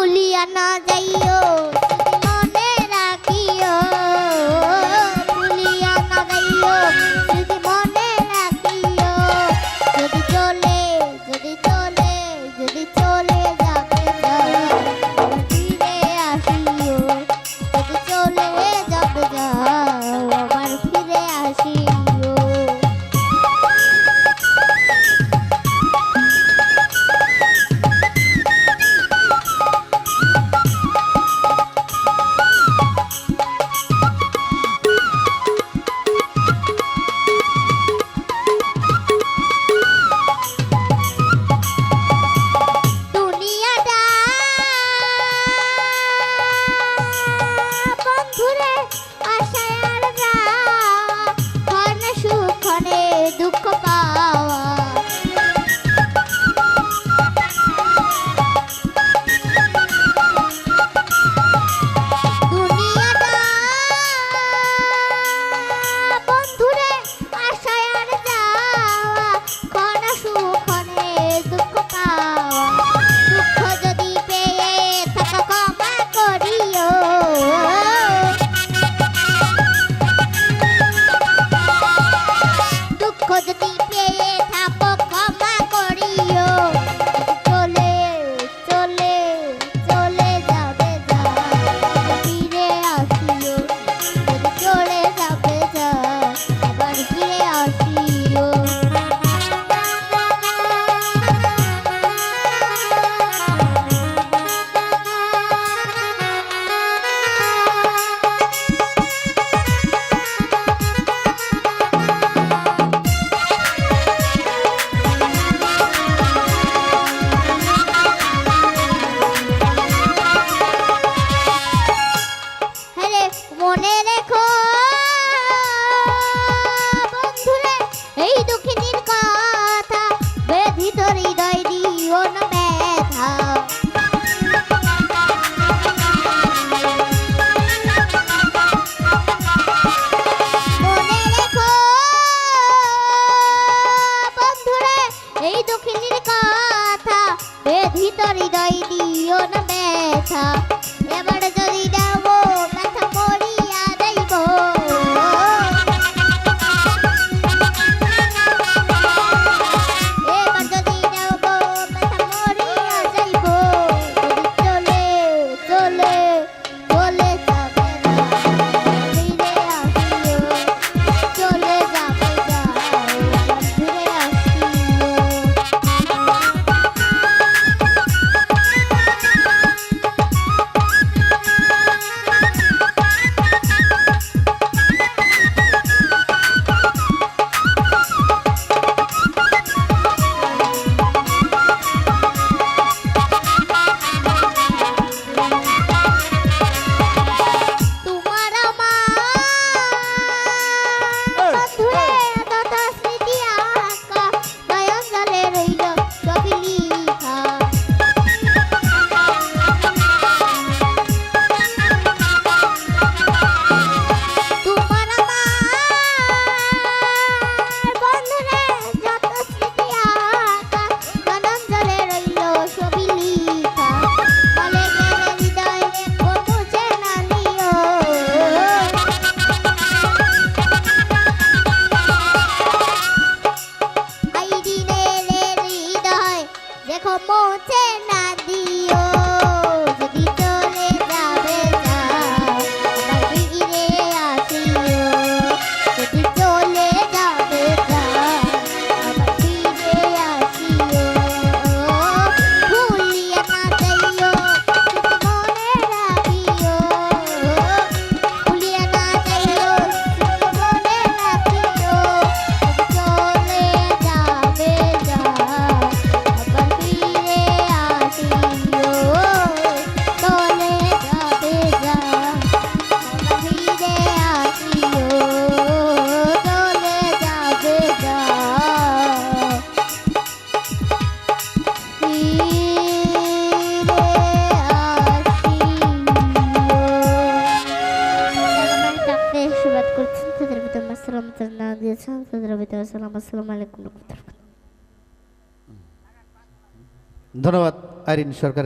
ভুলিয়া না যাইও মনে রাখিও, ভুলিয়া না যাইও যদি মনে রাখিও, যদি চলে যদি চলে যদি চলে যাবে যাও ফিরে আসিও, যদি চলে যাবে যাও আবার ফিরে আসিও। মনে রেখো বন্ধুরে এই দুঃখিনীর কথা, ব্যথিত হৃদয় দিও না ব্যথা। মনে রেখো বন্ধুরে এই দুঃখিনীর কথা, ব্যথিত হৃদয় দিও না ব্যথা। এবার যদি যাবো পৌঁছে না দিও, যদি চলে যাবে যাও আবার ফিরে আসিও, যদি চলে যাবে যাও আবার ফিরে আসিও। ভুলিয়া না যাইও মনে রাখিও, ভুলিয়া না যাইও মনে রাখিও, চলে যাবে যাও আবার ফিরে আসিও, চলে যাবে যাও আবার ফিরে আসিও, চলে যাবে যাও ধন্যবাদ আইরিন সরকার।